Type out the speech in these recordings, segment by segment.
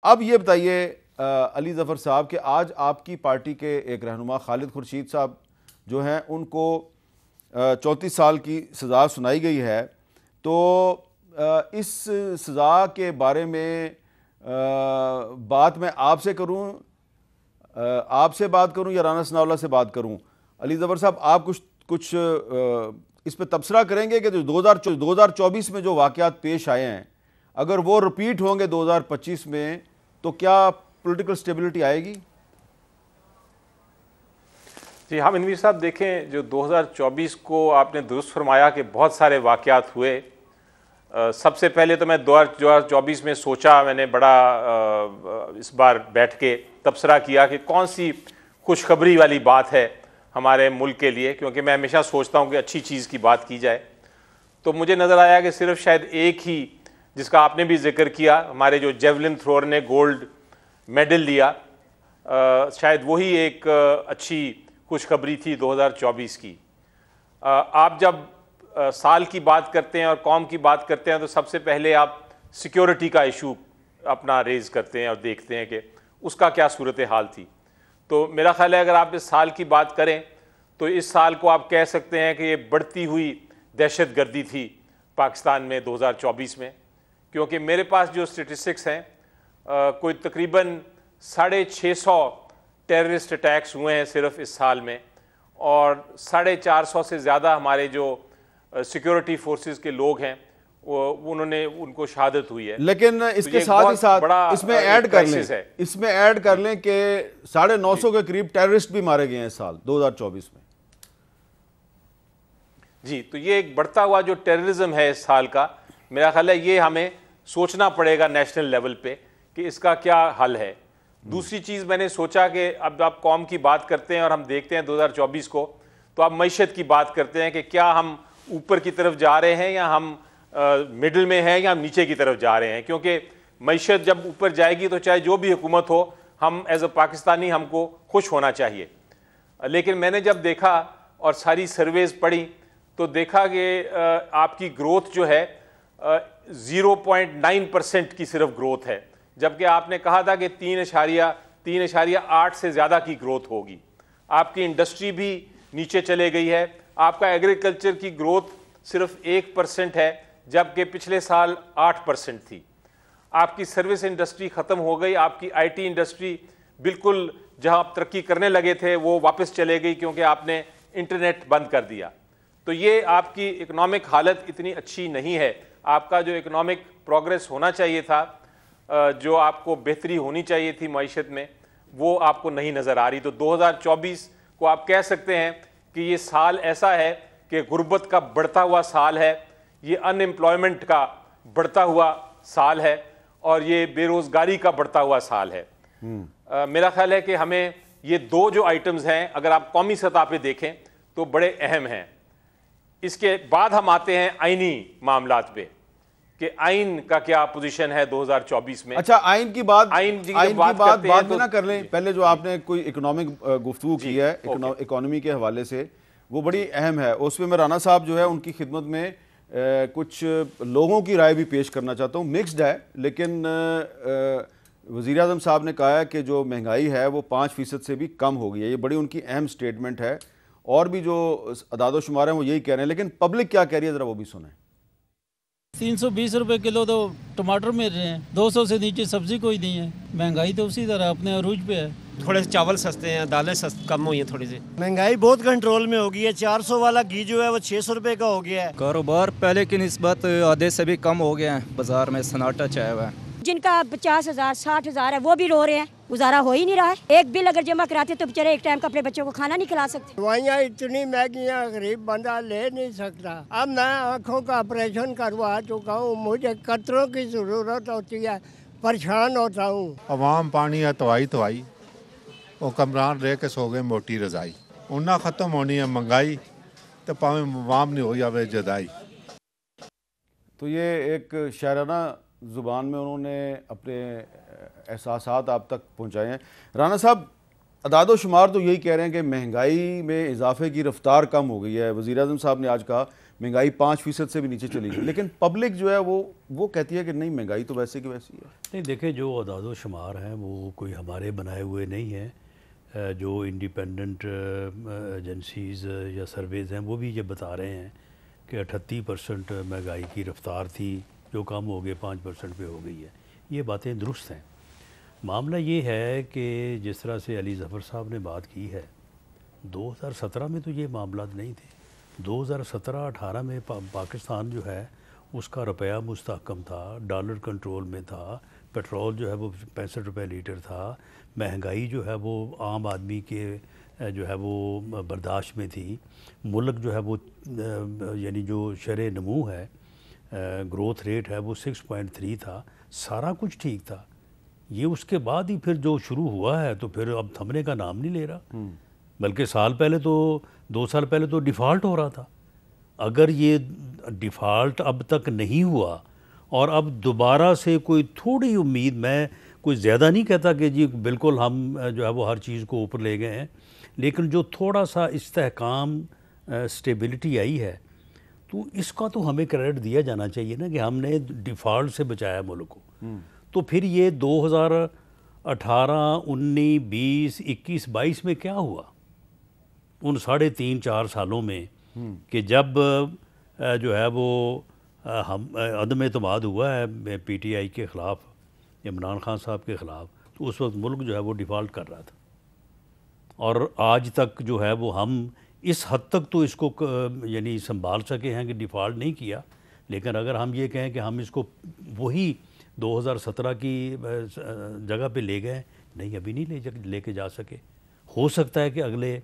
اب یہ بتائیے علی ظفر صاحب کہ آج آپ کی پارٹی کے ایک رہنما خالد خورشید صاحب جو ہیں ان کو 34 سال کی سزا سنائی گئی ہے، تو اس سزا کے بارے میں بات میں آپ سے کروں، آپ سے بات کروں یا رانا ثناء اللہ سے بات کروں؟ علی ظفر صاحب آپ کچھ اس پہ تبصرہ کریں گے کہ 2024 میں جو واقعات پیش آئے ہیں اگر وہ رپیٹ ہوں گے 2025 میں تو کیا پولیٹیکل سٹیبلٹی آئے گی؟ جی ہم انویر صاحب دیکھیں، جو 2024 کو آپ نے درست فرمایا کہ بہت سارے واقعات ہوئے۔ سب سے پہلے تو میں 2024 میں سوچا، میں نے بڑا اس بار بیٹھ کے تبصرہ کیا کہ کون سی خوشخبری والی بات ہے ہمارے ملک کے لیے، کیونکہ میں ہمیشہ سوچتا ہوں کہ اچھی چیز کی بات کی جائے۔ تو مجھے نظر آیا کہ صرف شاید ایک ہی، جس کا آپ نے بھی ذکر کیا، ہمارے جو جیولن تھرور نے گولڈ میڈل لیا، شاید وہی ایک اچھی خوشخبری تھی 2024 کی۔ آپ جب سال کی بات کرتے ہیں اور قوم کی بات کرتے ہیں تو سب سے پہلے آپ سیکیورٹی کا ایشو اپنا ریز کرتے ہیں اور دیکھتے ہیں کہ اس کا کیا صورتحال تھی۔ تو میرا خیال ہے اگر آپ اس سال کی بات کریں تو اس سال کو آپ کہہ سکتے ہیں کہ یہ بڑھتی ہوئی دہشت گردی تھی پاکستان میں 2024 میں، کیونکہ میرے پاس جو اسٹیٹسٹکس ہیں کوئی تقریباً 650 ٹیررسٹ اٹیکس ہوئے ہیں صرف اس سال میں، اور 450 سے زیادہ ہمارے جو سیکیورٹی فورسز کے لوگ ہیں ان کو شہادت ہوئی ہے۔ لیکن اس کے ساتھ ہی ساتھ اس میں ایڈ کر لیں کہ 950 کے قریب ٹیررسٹ بھی مارے گئے ہیں سال 2024 میں۔ جی تو یہ ایک بڑھتا ہوا جو ٹیررزم ہے اس سال کا، میرا خیال ہے یہ ہمیں سوچنا پڑے گا نیشنل لیول پہ کہ اس کا کیا حل ہے۔ دوسری چیز میں نے سوچا کہ اب آپ قوم کی بات کرتے ہیں اور ہم دیکھتے ہیں 2024 کو، تو آپ معیشت کی بات کرتے ہیں کہ کیا ہم اوپر کی طرف جا رہے ہیں یا ہم مڈل میں ہیں یا ہم نیچے کی طرف جا رہے ہیں، کیونکہ معیشت جب اوپر جائے گی تو چاہے جو بھی حکومت ہو، ہم ایز اے پاکستانی ہم کو خوش ہونا چاہیے۔ لیکن میں نے جب دیکھا اور ساری سرویز پڑھی تو دیکھا کہ آپ کی گروتھ جو ہے 0.9% کی صرف گروتھ ہے، جبکہ آپ نے کہا تھا کہ 3.8 سے زیادہ کی گروتھ ہوگی۔ آپ کی انڈسٹری بھی نیچے چلے گئی ہے، آپ کا ایگریکلچر کی گروتھ صرف 1% ہے جبکہ پچھلے سال 8% تھی۔ آپ کی سروس انڈسٹری ختم ہو گئی، آپ کی آئی ٹی انڈسٹری بالکل جہاں آپ ترقی کرنے لگے تھے وہ واپس چلے گئی کیونکہ آپ نے انٹرنیٹ بند کر دیا۔ تو یہ آپ کی اکنامک حالت اتنی اچھی نہیں ہے۔ آپ کا جو اکنامک پروگریس ہونا چاہیے تھا، جو آپ کو بہتری ہونی چاہیے تھی معیشت میں، وہ آپ کو نہیں نظر آ رہی۔ تو 2024 کو آپ کہہ سکتے ہیں کہ یہ سال ایسا ہے کہ غربت کا بڑھتا ہوا سال ہے، یہ ان امپلائمنٹ کا بڑھتا ہوا سال ہے، اور یہ بے روزگاری کا بڑھتا ہوا سال ہے۔ میرا خیال ہے کہ ہمیں یہ دو جو آئٹمز ہیں اگر آپ قومی سطح پہ دیکھیں تو بڑے اہم ہیں۔ اس کے بعد ہم آتے ہیں آئینی معاملات پہ کہ آئین کا کیا پوزیشن ہے 2024 میں۔ اچھا آئین کی بات بعد میں نہ کر لیں، جی پہلے جو آپ نے کوئی اکنامک گفتگو کی ہے اکانومی کے حوالے سے وہ بڑی اہم ہے، اس میں رانا صاحب جو ہے ان کی خدمت میں کچھ لوگوں کی رائے بھی پیش کرنا چاہتا ہوں، مکسڈ ہے، لیکن وزیر اعظم صاحب نے کہا ہے کہ جو مہنگائی ہے وہ 5% سے بھی کم ہو گئی ہے، یہ بڑی ان کی اہم سٹیٹمنٹ ہے، اور بھی جو اعداد و شمار ہیں وہ یہی کہہ رہے ہیں، لیکن پبلک کیا کہہ رہی ہے ذرا وہ بھی سنیں۔ 320 روپے کلو تو ٹماٹر مل رہے ہیں، 200 سے نیچے سبزی کوئی نہیں ہے، مہنگائی تو اسی طرح اپنے عروج پہ ہے۔ تھوڑے سے چاول سستے ہیں، دالیں کم ہوئی ہیں تھوڑی سی۔ مہنگائی بہت کنٹرول میں ہو گئی ہے، 400 والا گھی جو ہے وہ 600 روپے کا ہو گیا ہے۔ کاروبار پہلے کی نسبت آدھے سے بھی کم ہو گیا ہے، بازار میں سناٹا چھایا ہوا ہے۔ جن کا 50,000 60,000 ہے وہ بھی رو رہے ہیں، گزارا ہو ہی نہیں رہا ہے۔ ایک بل اگر جمع کراتے تو بچارے ایک ٹائم کا اپنے بچوں کو کھانا نہیں کھلا سکتے۔ دوائیاں اتنی مہنگیاں غریب بندہ لے نہیں سکتا۔ اب میں آنکھوں کا آپریشن کروا چکا ہوں، مجھے قطروں کی ضرورت ہوتی ہے، پریشان ہوتا ہوں۔ عوام پانی ہے توائی وہ کمران رہ کے سو گئے موٹی رضائی، انہاں ختم ہونی ہے مہنگائی تو پاویں عوام نہیں ہو جاوے جدائی۔ تو یہ ایک شاعرانہ زبان میں انہوں نے اپنے احساسات آپ تک پہنچائے ہیں۔ رانا صاحب اعداد و شمار تو یہی کہہ رہے ہیں کہ مہنگائی میں اضافے کی رفتار کم ہو گئی ہے. وزیر اعظم صاحب نے آج کہا مہنگائی 5% سے بھی نیچے چلی گئی, لیکن پبلک جو ہے وہ کہتی ہے کہ نہیں, مہنگائی تو ویسے کی ویسی ہے. نہیں دیکھیں, جو اعداد و شمار ہیں وہ کوئی ہمارے بنائے ہوئے نہیں ہیں. جو انڈیپینڈنٹ ایجنسیز یا سرویز ہیں وہ بھی یہ بتا رہے ہیں کہ 38% مہنگائی کی رفتار تھی, جو کم ہو گئے 5% پہ ہو گئی ہے. یہ باتیں درست ہیں. معاملہ یہ ہے کہ جس طرح سے علی ظفر صاحب نے بات کی ہے, 2017 میں تو یہ معاملات نہیں تھے. 2017-18 میں پاکستان جو ہے اس کا روپیہ مستحکم تھا, ڈالر کنٹرول میں تھا, پیٹرول جو ہے وہ 65 روپے لیٹر تھا, مہنگائی جو ہے وہ عام آدمی کے جو ہے وہ برداشت میں تھی. ملک جو ہے وہ یعنی جو شرح نمو ہے, گروتھ ریٹ ہے وہ 6.3 تھا. سارا کچھ ٹھیک تھا. یہ اس کے بعد ہی پھر جو شروع ہوا ہے تو پھر اب تھمنے کا نام نہیں لے رہا, بلکہ 2 سال پہلے تو ڈیفالٹ ہو رہا تھا. اگر یہ ڈیفالٹ اب تک نہیں ہوا اور اب دوبارہ سے کوئی تھوڑی امید, میں کوئی زیادہ نہیں کہتا کہ جی بالکل ہم جو ہے وہ ہر چیز کو اوپر لے گئے ہیں, لیکن جو تھوڑا سا استحکام سٹیبلٹی آئی ہے تو اس کا تو ہمیں کریڈٹ دیا جانا چاہیے نا کہ ہم نے ڈیفالٹ سے بچایا ملک کو. تو پھر یہ 2018, 19, 20, 21, 22 میں کیا ہوا ان 3.5-4 سالوں میں کہ جب جو ہے وہ ہم عدم اعتماد ہوا ہے پی ٹی آئی کے خلاف, عمران خان صاحب کے خلاف, تو اس وقت ملک جو ہے وہ ڈیفالٹ کر رہا تھا. اور آج تک جو ہے وہ ہم اس حد تک تو اس کو یعنی سنبھال سکے ہیں کہ ڈیفالٹ نہیں کیا, لیکن اگر ہم یہ کہیں کہ ہم اس کو وہی 2017 کی جگہ پہ لے گئے, نہیں ابھی نہیں لے کے جا سکے. ہو سکتا ہے کہ اگلے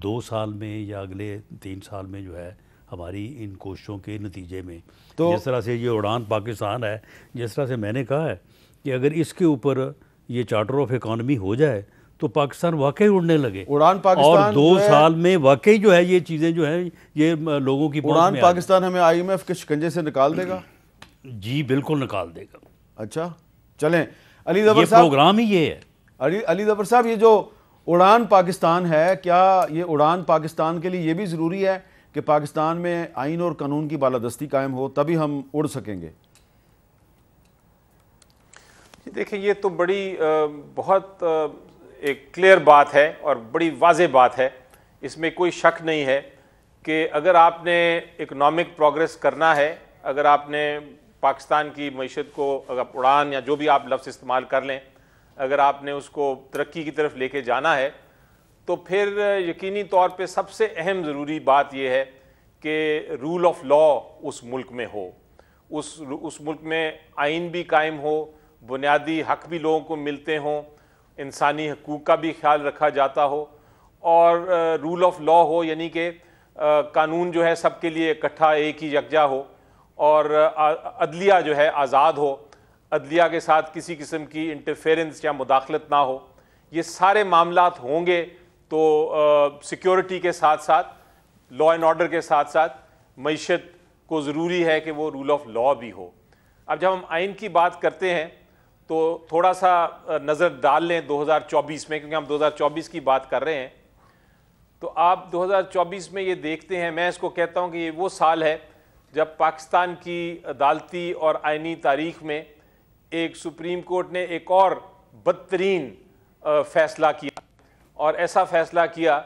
2 سال میں یا اگلے 3 سال میں جو ہے ہماری ان کوششوں کے نتیجے میں, جس طرح سے یہ اڑان پاکستان ہے, جس طرح سے میں نے کہا ہے کہ اگر اس کے اوپر یہ چارٹر آف اکانومی ہو جائے تو پاکستان واقعی اڑنے لگے. اڑان پاکستان اور 2 سال میں واقعی جو ہے یہ چیزیں جو ہیں یہ لوگوں کی اڑان پاکستان ہمیں IMF کے شکنجے سے نکال دے گا. جی بالکل نکال دے گا. اچھا چلیں, علی ظفر یہ صاحب, پروگرام ہی یہ ہے. علی ظفر صاحب, یہ جو اڑان پاکستان ہے, کیا یہ اڑان پاکستان کے لیے یہ بھی ضروری ہے کہ پاکستان میں آئین اور قانون کی بالادستی قائم ہو تبھی ہم اڑ سکیں گے؟ دیکھیں, یہ تو بڑی بہت ایک کلیئر بات ہے اور بڑی واضح بات ہے. اس میں کوئی شک نہیں ہے کہ اگر آپ نے اکنامک پروگریس کرنا ہے, اگر آپ نے پاکستان کی معیشت کو اگر اڑان یا جو بھی آپ لفظ استعمال کر لیں, اگر آپ نے اس کو ترقی کی طرف لے کے جانا ہے تو پھر یقینی طور پہ سب سے اہم ضروری بات یہ ہے کہ رول آف لا اس ملک میں ہو, اس ملک میں آئین بھی قائم ہو, بنیادی حق بھی لوگوں کو ملتے ہوں, انسانی حقوق کا بھی خیال رکھا جاتا ہو, اور رول آف لا ہو یعنی کہ قانون جو ہے سب کے لیے اکٹھا ایک ہی یکجا ہو, اور عدلیہ جو ہے آزاد ہو, عدلیہ کے ساتھ کسی قسم کی انٹرفیرنس یا مداخلت نہ ہو. یہ سارے معاملات ہوں گے تو سیکیورٹی کے ساتھ ساتھ, لا اینڈ آرڈر کے ساتھ ساتھ معیشت کو ضروری ہے کہ وہ رول آف لا بھی ہو. اب جب ہم آئین کی بات کرتے ہیں تو تھوڑا سا نظر ڈال لیں 2024 میں, کیونکہ ہم 2024 کی بات کر رہے ہیں. تو آپ 2024 میں یہ دیکھتے ہیں, میں اس کو کہتا ہوں کہ یہ وہ سال ہے جب پاکستان کی عدالتی اور آئینی تاریخ میں ایک سپریم کورٹ نے ایک اور بدترین فیصلہ کیا, اور ایسا فیصلہ کیا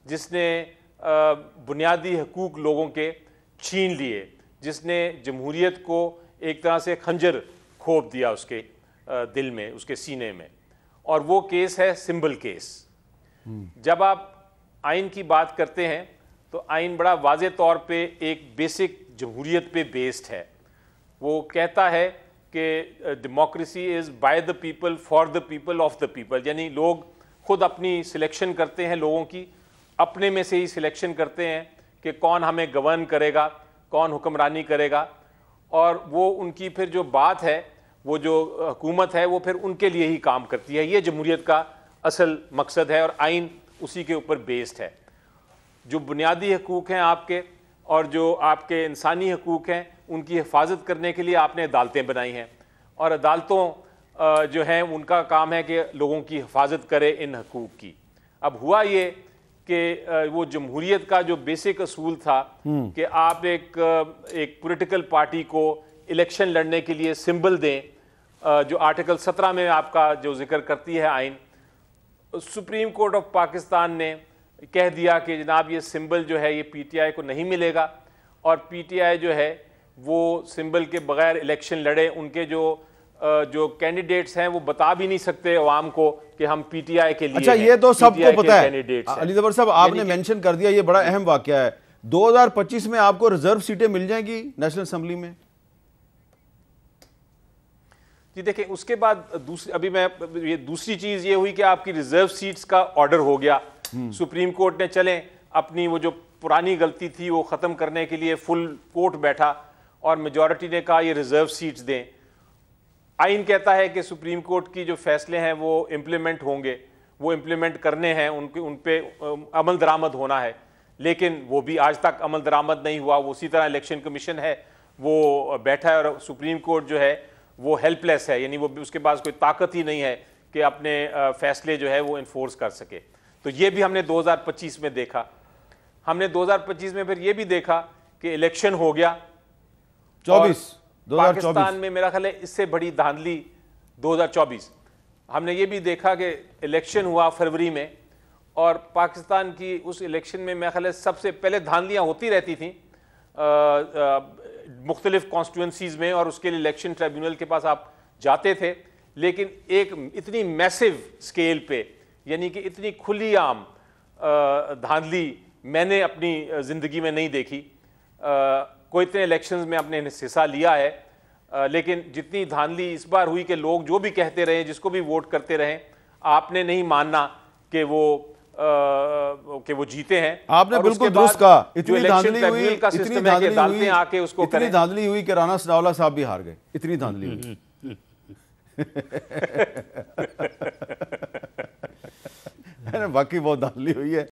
جس نے بنیادی حقوق لوگوں کے چھین لیے, جس نے جمہوریت کو ایک طرح سے خنجر کھوپ دیا اس کے دل میں, اس کے سینے میں. اور وہ کیس ہے سمبل کیس. جب آپ آئین کی بات کرتے ہیں تو آئین بڑا واضح طور پہ ایک بیسک جمہوریت پہ بیسڈ ہے. وہ کہتا ہے کہ democracy is by the people for the people of the people, یعنی لوگ خود اپنی سلیکشن کرتے ہیں, لوگوں کی اپنے میں سے ہی سلیکشن کرتے ہیں کہ کون ہمیں گورن کرے گا, کون حکمرانی کرے گا, اور وہ ان کی پھر جو بات ہے, وہ جو حکومت ہے, وہ پھر ان کے لیے ہی کام کرتی ہے. یہ جمہوریت کا اصل مقصد ہے اور آئین اسی کے اوپر بیسڈ ہے. جو بنیادی حقوق ہیں آپ کے اور جو آپ کے انسانی حقوق ہیں, ان کی حفاظت کرنے کے لیے آپ نے عدالتیں بنائی ہیں, اور عدالتوں جو ہیں ان کا کام ہے کہ لوگوں کی حفاظت کرے ان حقوق کی. اب ہوا یہ کہ وہ جمہوریت کا جو بیسک اصول تھا کہ آپ ایک پولیٹیکل پارٹی کو الیکشن لڑنے کے لیے سمبل دیں، جو آرٹیکل 17 میں آپ کا جو ذکر کرتی ہے آئین، سپریم کورٹ آف پاکستان نے کہہ دیا کہ جناب یہ سمبل جو ہے یہ پی ٹی آئی کو نہیں ملے گا، اور پی ٹی آئی جو ہے وہ سمبل کے بغیر الیکشن لڑے. ان کے جو کینڈیڈیٹس ہیں وہ بتا بھی نہیں سکتے عوام کو کہ ہم پی ٹی آئی کے لیے. اچھا یہ تو سب کو پتا ہے علی ظفر صاحب، آپ نے مینشن کر دیا، یہ بڑا اہم واقعہ ہے. 2025 میں آپ کو ریزرو سیٹیں مل جائیں گی نیشنل اسمبلی میں؟ جی دیکھیں اس کے بعد دوسری چیز یہ ہوئی کہ آپ کی ریزرو سیٹس کا آرڈر ہو گیا. سپریم کورٹ نے چلیں اپنی وہ جو پرانی غلطی تھی وہ ختم کرنے کے لیے فل کورٹ بیٹھا اور میجورٹی نے کہا یہ ریزرو سیٹس دیں. آئین کہتا ہے کہ سپریم کورٹ کی جو فیصلے ہیں وہ امپلیمنٹ ہوں گے، وہ امپلیمنٹ کرنے ہیں، ان پہ عمل درآمد ہونا ہے، لیکن وہ بھی آج تک عمل درآمد نہیں ہوا. وہ اسی طرح الیکشن کمیشن ہے وہ بیٹھا ہے، اور سپریم کورٹ جو ہے وہ ہیلپ لیس ہے، یعنی وہ اس کے پاس کوئی طاقت ہی نہیں ہے کہ اپنے فیصلے جو ہے وہ انفورس کر سکے. تو یہ بھی ہم نے 2025 میں دیکھا. ہم نے 2025 میں پھر یہ بھی دیکھا کہ الیکشن ہو گیا. 2024 پاکستان میں میرا خیال ہے اس سے بڑی دھاندلی 2024 ہم نے یہ بھی دیکھا کہ الیکشن ہوا فروری میں، اور پاکستان کی اس الیکشن میں میرا خیال ہے سب سے پہلے دھاندلیاں ہوتی رہتی تھیں مختلف کانسٹیٹوئنسیز میں، اور اس کے لیے الیکشن ٹریبیونل کے پاس آپ جاتے تھے، لیکن ایک اتنی میسو اسکیل پہ، یعنی کہ اتنی کھلی عام دھاندلی میں نے اپنی زندگی میں نہیں دیکھی. کوئی اتنے الیکشنز میں اپنے حصہ لیا ہے، لیکن جتنی دھاندلی اس بار ہوئی کہ لوگ جو بھی کہتے رہے، جس کو بھی ووٹ کرتے رہیں، آپ نے نہیں ماننا کہ وہ جیتے ہیں. آپ نے بالکل درست کہا. اتنی دھاندلی ہوئی کہ رانا ثناءاللہ صاحب بھی ہار گئے. اتنی دھاندلی ہوئی. واقعی بہت دھاندلی ہوئی ہے.